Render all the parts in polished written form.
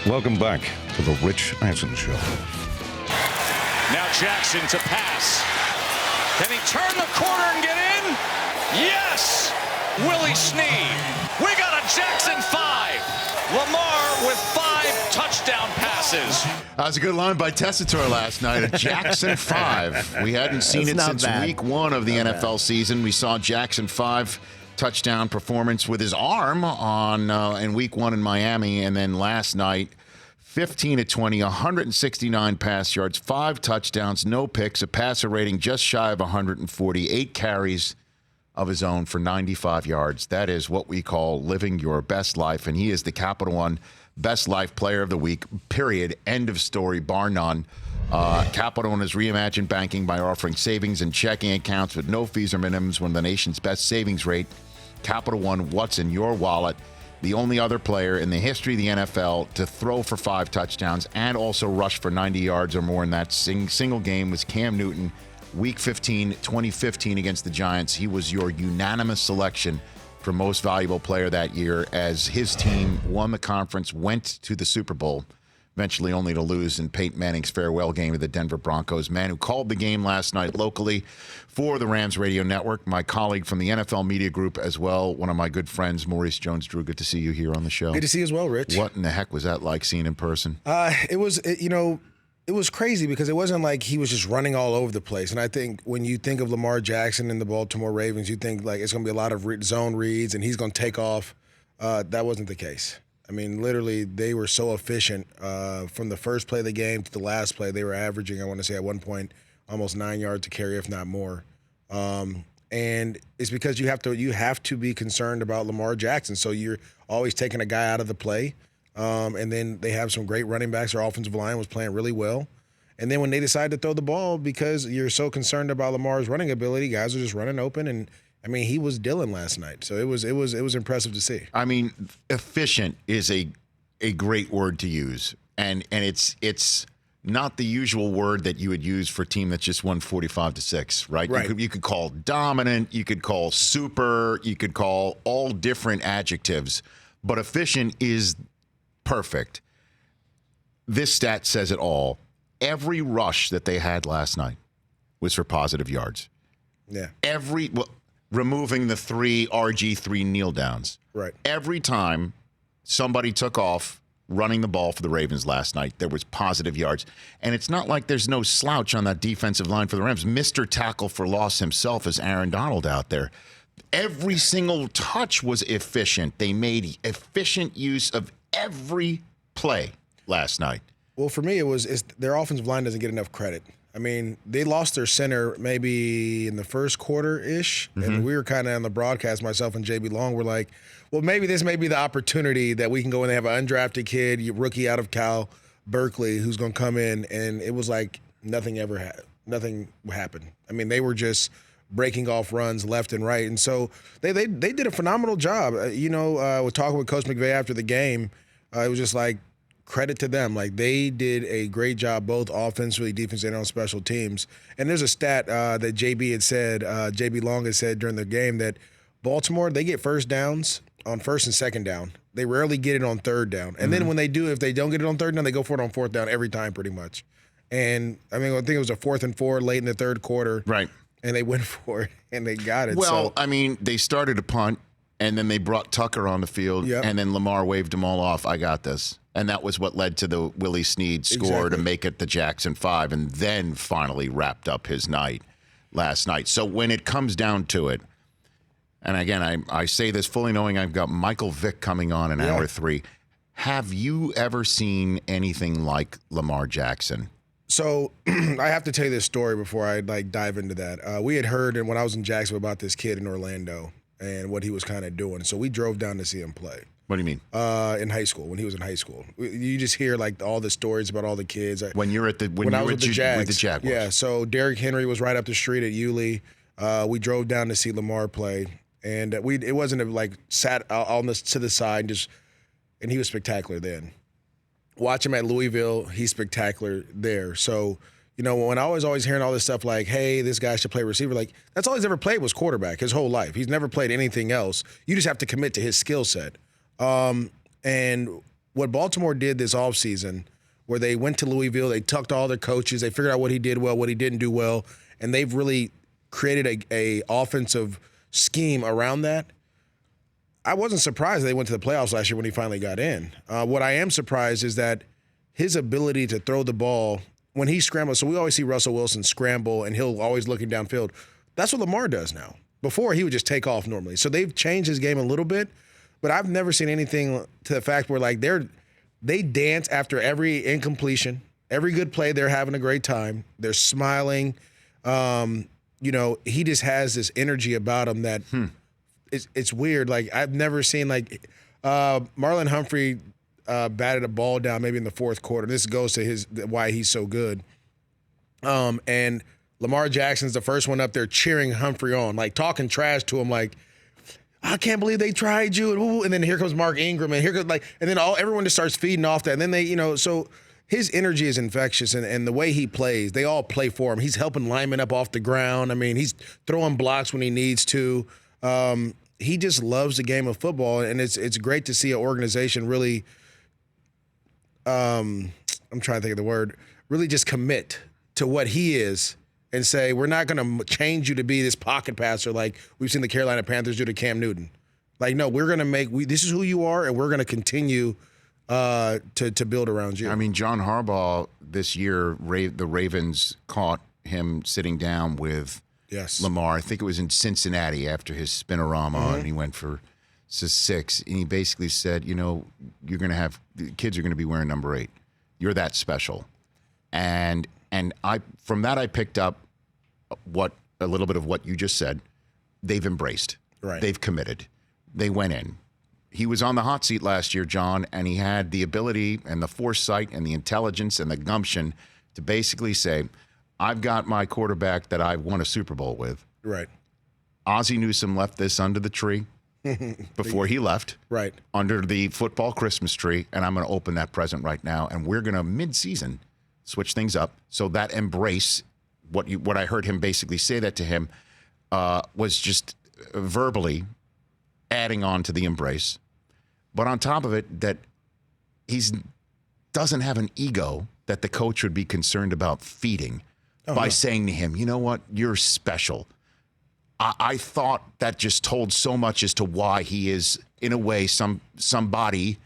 Welcome back to the Rich Eisen Show. Now Jackson to pass. Can he turn the corner and get in? Yes! Willie Snead. We got a Jackson 5. Lamar with 5 touchdown passes. That was a good line by Tessitore last night. A Jackson 5. We hadn't seen it since week 1 of the NFL season. We saw Jackson 5 touchdown performance with his arm on in week 1 in Miami, and then last night 15-20, 169 pass yards, 5 touchdowns, no picks, a passer rating just shy of 140, 8 carries of his own for 95 yards. That is what we call living your best life, and he is the Capital One Best Life Player of the Week, period. End of story, bar none. Capital One has reimagined banking by offering savings and checking accounts with no fees or minimums, one of the nation's best savings rate. Capital One, what's in your wallet? The only other player in the history of the NFL to throw for 5 touchdowns and also rush for 90 yards or more in that single game was Cam Newton, Week 15, 2015 against the Giants. He was your unanimous selection for most valuable player that year as his team won the conference, went to the Super Bowl, eventually only to lose in Peyton Manning's farewell game to the Denver Broncos. Man who called the game last night locally for the Rams Radio Network, my colleague from the NFL Media Group as well, one of my good friends, Maurice Jones-Drew. Good to see you here on the show. Good to see you as well, Rich. What in the heck was that like seeing in person? It was crazy because it wasn't like he was just running all over the place. And I think when you think of Lamar Jackson and the Baltimore Ravens, you think like it's going to be a lot of zone reads and he's going to take off. That wasn't the case. I mean, literally, they were so efficient from the first play of the game to the last play. They were averaging, I want to say at one point, almost 9 yards to carry, if not more. And it's because you have to be concerned about Lamar Jackson. So you're always taking a guy out of the play. And then they have some great running backs. Their offensive line was playing really well. And then when they decide to throw the ball, because you're so concerned about Lamar's running ability, guys are just running open. And I mean, he was Dylan last night, so it was impressive to see. I mean, efficient is a great word to use, and it's not the usual word that you would use for a team that's just won 45-6, right? You could call dominant, you could call super, you could call all different adjectives, but efficient is perfect. This stat says it all. Every rush that they had last night was for positive yards. Yeah. Removing the 3 RG3 kneel downs. Right. Every time somebody took off running the ball for the Ravens last night, there was positive yards. And it's not like there's no slouch on that defensive line for the Rams. Mr. Tackle for Loss himself is Aaron Donald out there. Every single touch was efficient. They made efficient use of every play last night. Well, for me, it's their offensive line doesn't get enough credit. I mean, they lost their center maybe in the first quarter-ish, and we were kind of on the broadcast, myself and JB Long, were like, well, maybe this may be the opportunity that we can go and have an undrafted kid, rookie out of Cal Berkeley, who's going to come in, and it was like nothing happened. I mean, they were just breaking off runs left and right, and so they did a phenomenal job. With talking with Coach McVay after the game, it was just like, credit to them. Like, they did a great job both offensively, defensively, and on special teams. And there's a stat that JB Long had said during the game that Baltimore, they get first downs on first and second down. They rarely get it on third down. And then when they do, if they don't get it on third down, they go for it on fourth down every time pretty much. And, I mean, I think it was a 4th and 4 late in the third quarter. Right. And they went for it, and they got it. Well, I mean, they started a punt, and then they brought Tucker on the field, and then Lamar waved them all off. I got this. And that was what led to the Willie Snead score to make it the Jackson 5, and then finally wrapped up his night last night. So when it comes down to it, and again, I say this fully knowing I've got Michael Vick coming on in hour 3. Have you ever seen anything like Lamar Jackson? So I have to tell you this story before I dive into that. We had heard when I was in Jacksonville about this kid in Orlando and what he was kind of doing. So we drove down to see him play. What do you mean? In high school, when he was in high school. You just hear all the stories about all the kids. When you're at the when I was with the Jaguars. Yeah, so Derrick Henry was right up the street at Yulee. We drove down to see Lamar play, and it wasn't like sat to the side and he was spectacular then. Watch him at Louisville, he's spectacular there. So, when I was always hearing all this stuff like, hey, this guy should play receiver, like that's all he's ever played was quarterback his whole life. He's never played anything else. You just have to commit to his skill set. And what Baltimore did this offseason, where they went to Louisville, they talked to all their coaches, they figured out what he did well, what he didn't do well, and they've really created a offensive scheme around that. I wasn't surprised they went to the playoffs last year when he finally got in. What I am surprised is that his ability to throw the ball when he scrambles. So we always see Russell Wilson scramble, and he'll always looking downfield. That's what Lamar does now. Before, he would just take off normally. So they've changed his game a little bit, but I've never seen anything to the fact where like they dance after every incompletion, every good play. They're having a great time. They're smiling. He just has this energy about him that it's weird. Like I've never seen like Marlon Humphrey batted a ball down maybe in the fourth quarter. This goes to why he's so good. And Lamar Jackson's the first one up there cheering Humphrey on, like talking trash to him, like, I can't believe they tried you. And then here comes Mark Ingram, and then everyone just starts feeding off that. And then so his energy is infectious, and the way he plays, they all play for him. He's helping linemen up off the ground. I mean, he's throwing blocks when he needs to. He just loves the game of football, and it's great to see an organization really, I'm trying to think of the word, really just commit to what he is and say, we're not going to change you to be this pocket passer like we've seen the Carolina Panthers do to Cam Newton. Like, no, we're going to this is who you are, and we're going to continue to build around you. I mean, John Harbaugh this year, the Ravens caught him sitting down with Lamar. I think it was in Cincinnati after his spinorama, and he went for 6. And he basically said, you're going to have the kids are going to be wearing number 8. You're that special. And from that I picked up a little bit of what you just said. They've embraced. Right. They've committed. They went in. He was on the hot seat last year, John, and he had the ability and the foresight and the intelligence and the gumption to basically say, I've got my quarterback that I won a Super Bowl with. Right. Ozzie Newsome left this under the tree before he left. Right. Under the football Christmas tree, and I'm going to open that present right now, and we're going to mid-season switch things up. So that embrace, what I heard him basically say that to him, was just verbally adding on to the embrace. But on top of it, that he doesn't have an ego that the coach would be concerned about feeding by saying to him, you know what, you're special. I thought that just told so much as to why he is, in a way, somebody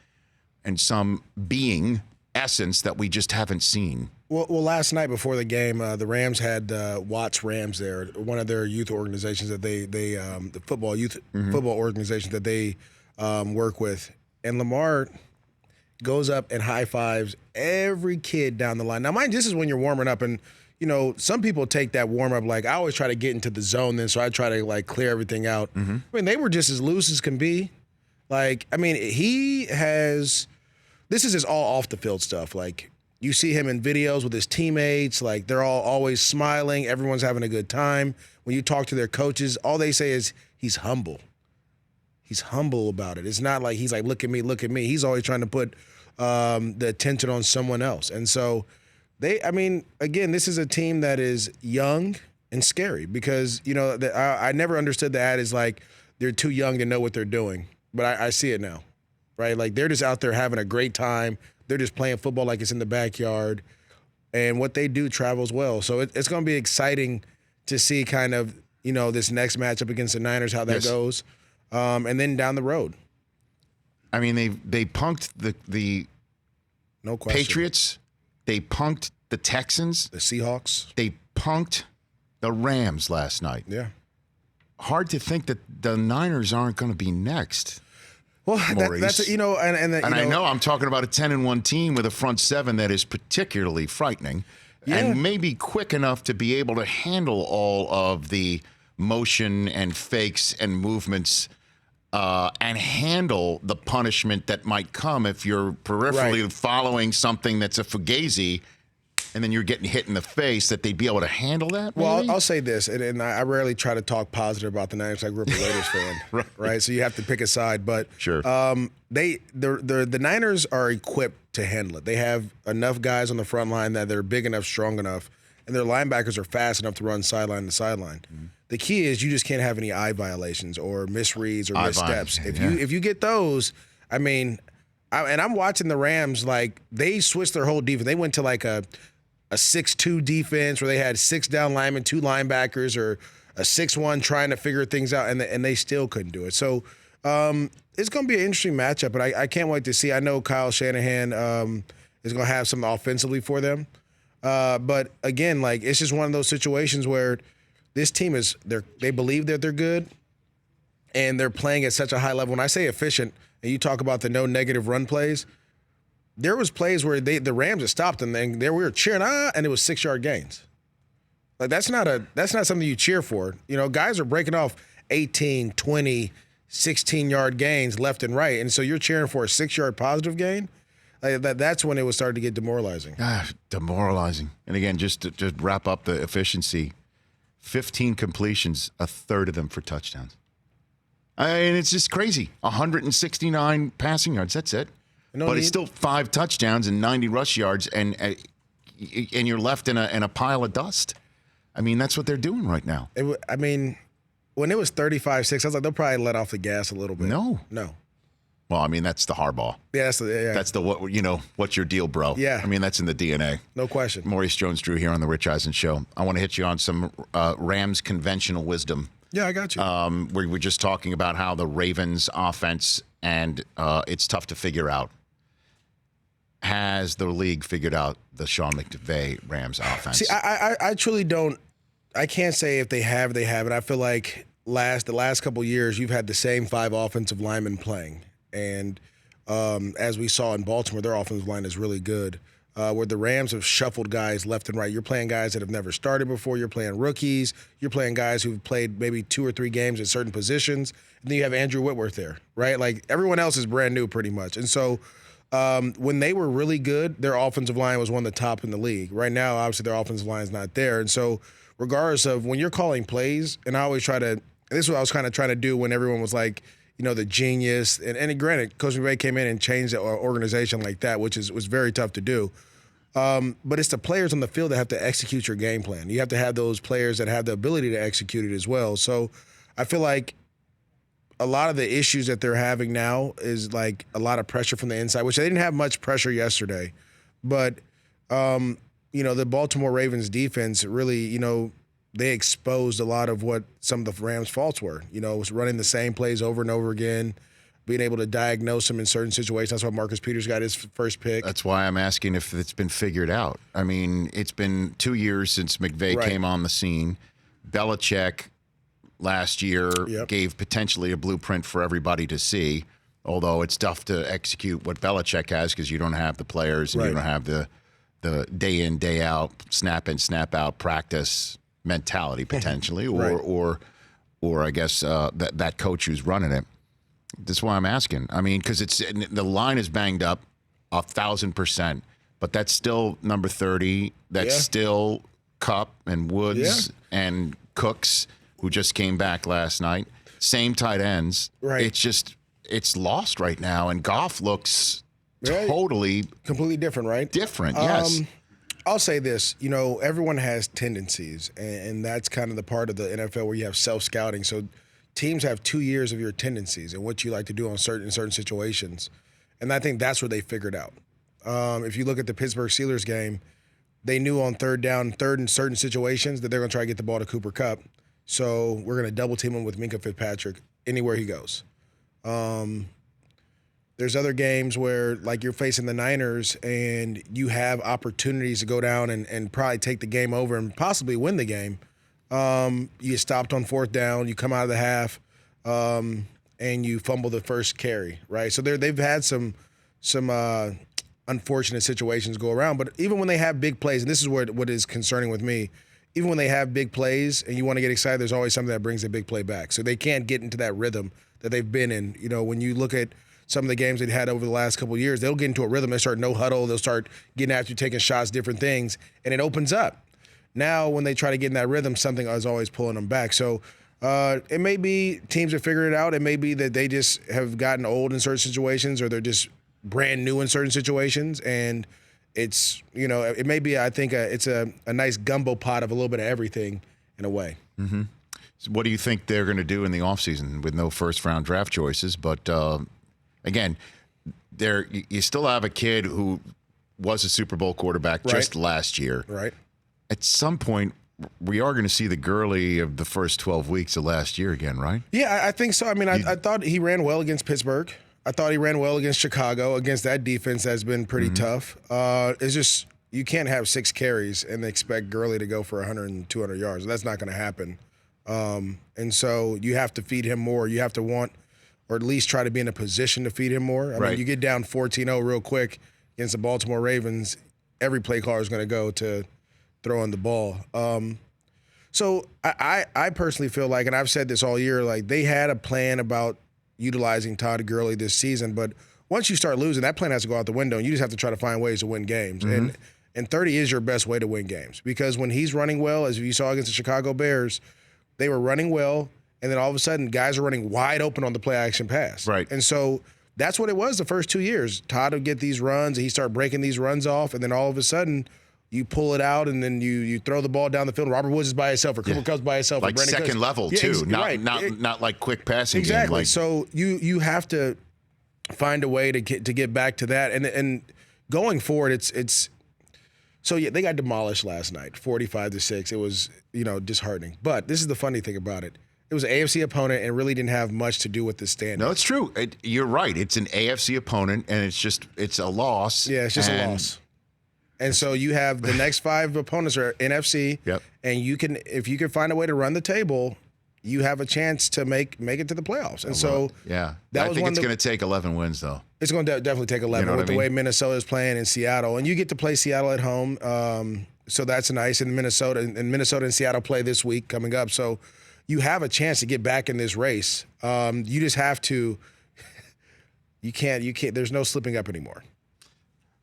and some being essence that we just haven't seen. Well, last night before the game, the Rams had Watts Rams there, one of their youth organizations that the football organization that they work with, and Lamar goes up and high fives every kid down the line. Now, mind you, this is when you're warming up, and some people take that warm up like I always try to get into the zone, then so I try to like clear everything out. I mean, they were just as loose as can be. Like, I mean, this is just all off the field stuff. Like, you see him in videos with his teammates. Like, they're all always smiling. Everyone's having a good time. When you talk to their coaches, all they say is he's humble. He's humble about it. It's not like he's like, look at me, look at me. He's always trying to put the attention on someone else. And so again, this is a team that is young and scary because, I never understood the ad is like they're too young to know what they're doing. But I see it now, right? Like, they're just out there having a great time. They're just playing football like it's in the backyard. And what they do travels well. So it's going to be exciting to see kind of, this next matchup against the Niners, how that goes. And then down the road. I mean, they punked the no question. Patriots. They punked the Texans. The Seahawks. They punked the Rams last night. Yeah. Hard to think that the Niners aren't going to be next. Well, that's and I know I'm talking about a 10-1 team with a front seven that is particularly frightening, and maybe quick enough to be able to handle all of the motion and fakes and movements, and handle the punishment that might come if you're peripherally following something that's a fugazi, and then you're getting hit in the face. That they'd be able to handle that. Maybe? Well, I'll say this, and I rarely try to talk positive about the Niners. I grew up a Raiders fan, right? So you have to pick a side, but sure. The Niners are equipped to handle it. They have enough guys on the front line that they're big enough, strong enough, and their linebackers are fast enough to run sideline to sideline. Mm-hmm. The key is you just can't have any eye violations or misreads or missteps. If you get those, I mean, And I'm watching the Rams, like, they switched their whole defense. They went to like a 6-2 defense where they had 6 down linemen, 2 linebackers, or a 6-1 trying to figure things out, and they still couldn't do it. So it's going to be an interesting matchup, but I can't wait to see. I know Kyle Shanahan is going to have something offensively for them. But again, like, it's just one of those situations where this team they believe that they're good, and they're playing at such a high level. When I say efficient, and you talk about the no negative run plays, there was plays where the Rams had stopped them, and we were cheering, and it was 6-yard gains. Like, that's not something you cheer for. You know, guys are breaking off 18, 20, 16-yard gains left and right, and so you're cheering for a 6-yard positive gain. Like, that's when it was starting to get demoralizing. Demoralizing. And again, just to wrap up the efficiency, 15 completions, a third of them for touchdowns. And it's just crazy. 169 passing yards. That's it. But it's still 5 touchdowns and 90 rush yards, and you're left in a pile of dust. I mean, that's what they're doing right now. I mean, when it was 35-6, I was like, they'll probably let off the gas a little bit. No. Well, I mean, that's the Harbaugh. Yeah, that's the what's your deal, bro? Yeah. I mean, that's in the DNA. No question. Maurice Jones-Drew here on the Rich Eisen Show. I want to hit you on some Rams conventional wisdom. Yeah, I got you. We were just talking about how the Ravens offense, and it's tough to figure out. Has the league figured out the Sean McVay Rams offense? See, I truly don't. I can't say if they have, they haven't. I feel like the last couple of years, you've had the same 5 offensive linemen playing. And as we saw in Baltimore, their offensive line is really good. Where the Rams have shuffled guys left and right. You're playing guys that have never started before. You're playing rookies. You're playing guys who've played maybe 2 or 3 games at certain positions. And then you have Andrew Whitworth there, right? Like, everyone else is brand new pretty much. And so when they were really good, their offensive line was one of the top in the league. Right now, obviously, their offensive line is not there. And so regardless of when you're calling plays, and I always try to – this is what I was kind of trying to do when everyone was like – the genius, and granted, Coach McVay came in and changed the organization like that, which was very tough to do. But it's the players on the field that have to execute your game plan. You have to have those players that have the ability to execute it as well. So I feel like a lot of the issues that they're having now is like a lot of pressure from the inside, which they didn't have much pressure yesterday. But, the Baltimore Ravens defense really, they exposed a lot of what some of the Rams' faults were. Was running the same plays over and over again, being able to diagnose them in certain situations. That's why Marcus Peters got his first pick. That's why I'm asking if it's been figured out. I mean, it's been 2 years since McVay came on the scene. Belichick last year gave potentially a blueprint for everybody to see, although it's tough to execute what Belichick has because you don't have the players and you don't have the day in, day out, snap in, snap out practice mentality potentially, or I guess that coach who's running it. That's why I'm asking. I mean, because the line is banged up 1,000%, but that's still number 30. That's still Kupp and Woods and Cooks, who just came back last night. Same tight ends. Right. It's lost right now, and Goff looks completely different, right? Different, yes. I'll say this, everyone has tendencies, and that's kind of the part of the NFL where you have self-scouting. So teams have 2 years of your tendencies and what you like to do in certain situations. And I think that's what they figured out. If you look at the Pittsburgh Steelers game, they knew on third in certain situations that they're going to try to get the ball to Cooper Kupp. So we're going to double team him with Minkah Fitzpatrick anywhere he goes. There's other games where, like, you're facing the Niners and you have opportunities to go down and probably take the game over and possibly win the game. You get stopped on 4th down, you come out of the half, and you fumble the first carry, right? So they've had some unfortunate situations go around. But even when they have big plays, and this is what is concerning with me, even when they have big plays and you want to get excited, there's always something that brings a big play back. So they can't get into that rhythm that they've been in. When you look at some of the games they've had over the last couple of years, they'll get into a rhythm. They start no huddle. They'll start getting after you, taking shots, different things, and it opens up. Now, when they try to get in that rhythm, something is always pulling them back. So it may be teams have figured it out. It may be that they just have gotten old in certain situations, or they're just brand new in certain situations. And it's, it may be, I think, it's a nice gumbo pot of a little bit of everything in a way. Mm-hmm. So what do you think they're going to do in the offseason with no first-round draft choices? But, again, you still have a kid who was a Super Bowl quarterback just last year. Right. At some point, we are going to see the Gurley of the first 12 weeks of last year again, right? Yeah, I think so. I mean, I thought he ran well against Pittsburgh. I thought he ran well against Chicago, against that defense that's been pretty tough. It's just you can't have 6 carries and expect Gurley to go for 100 and 200 yards. That's not going to happen. And so you have to feed him more. You have to want, or at least try to be in a position to feed him more. I mean, you get down 14-0 real quick against the Baltimore Ravens, every play caller is going to go to throwing the ball. So I personally feel like, and I've said this all year, like they had a plan about utilizing Todd Gurley this season, but once you start losing, that plan has to go out the window, and you just have to try to find ways to win games. And 30 is your best way to win games, because when he's running well, as you saw against the Chicago Bears, they were running well, and then all of a sudden guys are running wide open on the play action pass. Right. And so that's what it was the first 2 years. Todd would get these runs, and he started breaking these runs off, and then all of a sudden you pull it out, and then you throw the ball down the field. Robert Woods is by himself, or Cooper Kupp's by himself, like second level too, not like quick passing. Exactly. Game, so you have to find a way to get back to that, and going forward, it's so yeah, they got demolished last night, 45-6. It was disheartening. But this is the funny thing about it. It was an AFC opponent and really didn't have much to do with the standings. No, it's true. You're right. It's an AFC opponent, and it's a loss. Yeah, it's just a loss. And so you have the next 5 opponents are NFC. Yep. And if you can find a way to run the table, you have a chance to make it to the playoffs. And so I think it's going to take 11 wins though. It's going to definitely take 11 with the way Minnesota is playing in Seattle, and you get to play Seattle at home. So that's nice. And Minnesota and Seattle play this week coming up. So you have a chance to get back in this race. You just have to. You can't. There's no slipping up anymore.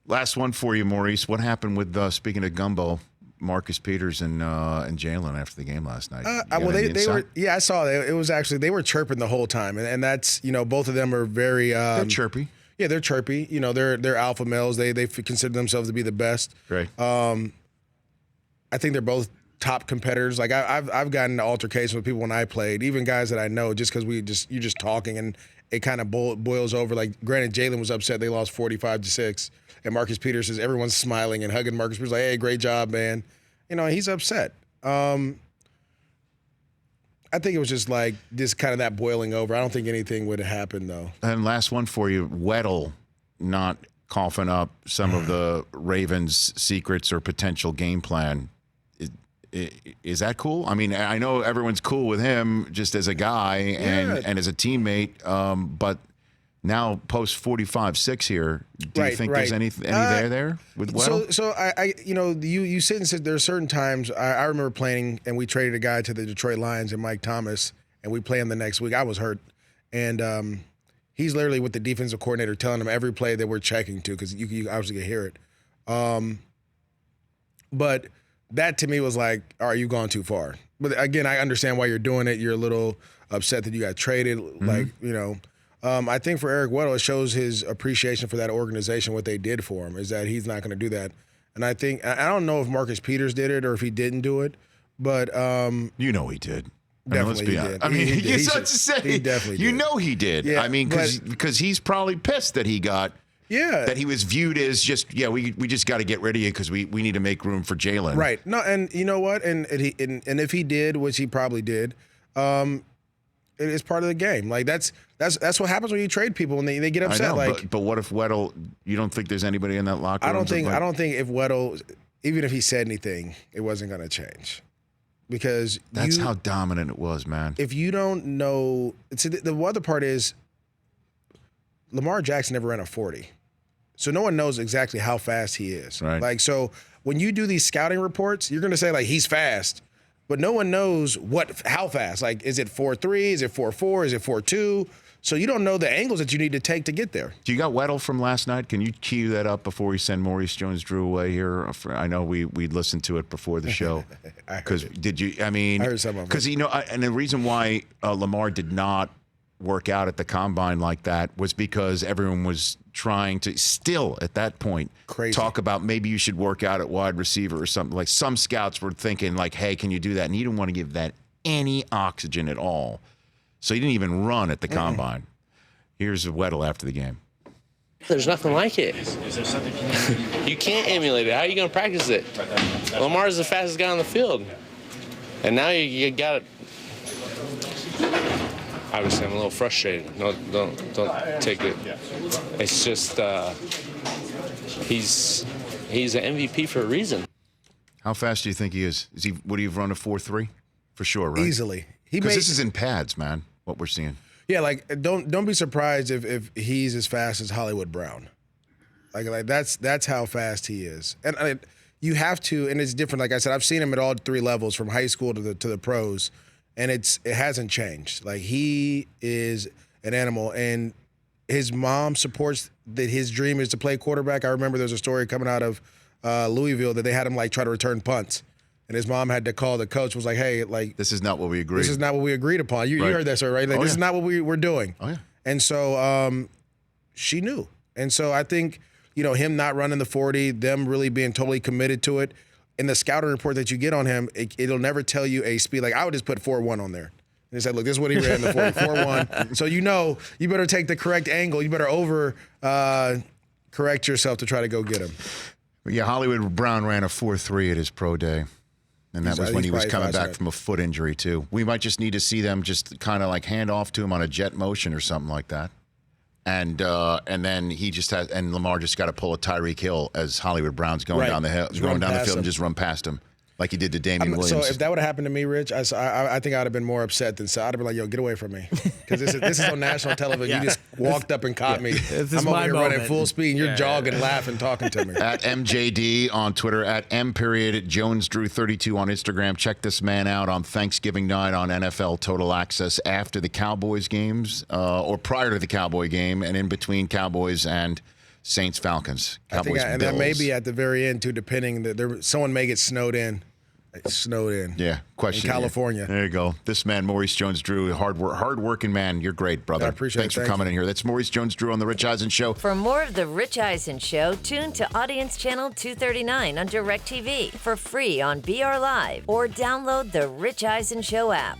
Last one for you, Maurice. What happened with speaking of gumbo, Marcus Peters and Jalen after the game last night? They were. Yeah, I saw it. It was actually they were chirping the whole time, and that's both of them are very. They're chirpy. Yeah, they're chirpy. They're alpha males. They consider themselves to be the best. Right. I think they're both top competitors. Like I've gotten into altercations with people when I played, even guys that I know, just because you're just talking and it kind of boils over. Like, granted, Jalen was upset they lost 45-6, and Marcus Peters says everyone's smiling and hugging Marcus Peters like, "Hey, great job, man." He's upset. I think it was just like this kind of that boiling over. I don't think anything would have happened though. And last one for you, Weddle not coughing up some of the Ravens' secrets or potential game plan. Is that cool? I mean, I know everyone's cool with him just as a guy and as a teammate, but now post 45-6 here, do you think there's any there with Weddle? So you sit and said there are certain times I remember playing, and we traded a guy to the Detroit Lions and Mike Thomas, and we play him the next week. I was hurt, and he's literally with the defensive coordinator telling him every play that we're checking to, because you obviously can hear it. But that to me was like, all right, you've gone too far. But again, I understand why you're doing it. You're a little upset that you got traded. I think for Eric Weddle, it shows his appreciation for that organization, what they did for him, is that he's not going to do that. And I don't know if Marcus Peters did it or if he didn't do it, but he did. Definitely he did. I mean, you start to say he definitely did. He did. Yeah, I mean, because he's probably pissed that he got. Yeah, that he was viewed as we just got to get rid of you because we need to make room for Jalen. Right. No, and you know what? And if he did, which he probably did, it's part of the game. Like that's what happens when you trade people and they get upset. I know, but what if Weddle? You don't think there's anybody in that locker room? I don't think if Weddle, even if he said anything, it wasn't going to change. Because that's how dominant it was, man. If you don't know, the other part is Lamar Jackson never ran a 40. So no one knows exactly how fast he is. Right. Like, so when you do these scouting reports, you're going to say, like, he's fast. But no one knows how fast. Like, is it 4.3? Is it 4.4? Is it 4.2? So you don't know the angles that you need to take to get there. Do you got Weddle from last night? Can you cue that up before we send Maurice Jones-Drew away here? I know we listened to it before the show. Because did you? I mean, I heard some of it. Because and the reason why Lamar did not work out at the combine like that was because everyone was trying to still at that point talk about maybe you should work out at wide receiver or something. Like, some scouts were thinking like, hey, can you do that? And he didn't want to give that any oxygen at all. So he didn't even run at the combine. Here's Weddle after the game. There's nothing like it. Is there something You can't emulate it. How are you going to practice it? Lamar is the fastest guy on the field. And now you got it. Obviously, I'm a little frustrated. No, don't take it. It's just he's an MVP for a reason. How fast do you think he is? Would he have run a 4.3? For sure, right? Easily. Because this is in pads, man, what we're seeing. Yeah, like don't be surprised if he's as fast as Hollywood Brown. Like that's how fast he is. And you have to, and it's different. Like I said, I've seen him at all 3 levels, from high school to the pros, and it hasn't changed. Like, he is an animal, and his mom supports that his dream is to play quarterback. I remember there's a story coming out of Louisville that they had him like try to return punts. And his mom had to call the coach, was like, hey, like, this is not what we agreed. This is not what we agreed upon. You heard that story, right? Like, this is not what we're doing. Oh, yeah. And so she knew. And so I think, him not running the 40, them really being totally committed to it. In the scouting report that you get on him, it'll never tell you a speed. Like, I would just put 4.1 on there. And they said, look, this is what he ran in the 40, 4.1. So you better take the correct angle. You better correct yourself to try to go get him. Yeah, Hollywood Brown ran a 4.3 at his pro day. And that was when he was coming back from a foot injury, too. We might just need to see them just kind of like hand off to him on a jet motion or something like that. And then he just has, and Lamar just got to pull a Tyreek Hill as Hollywood Brown's going down the hill, going down the field and just run past him like he did to Damian Williams. So if that would have happened to me, Rich, I think I'd have been more upset than so. I'd have been like, yo, get away from me. Because this is on national television. You just walked up and caught me. I'm over here running full speed, and you're jogging, laughing, talking to me. At MJD on Twitter, at M.JonesDrew32 on Instagram. Check this man out on Thanksgiving night on NFL Total Access after the Cowboys games, or prior to the Cowboy game, and in between Cowboys and Saints Falcons. Cowboys and that may be at the very end, too, depending. Someone may get snowed in. Snowed in. Yeah, question. In California. There you go. This man, Maurice Jones-Drew, hard-working man. You're great, brother. I appreciate Thanks it. for coming in here. That's Maurice Jones-Drew on The Rich Eisen Show. For more of The Rich Eisen Show, tune to Audience Channel 239 on DirecTV for free on BR Live, or download The Rich Eisen Show app.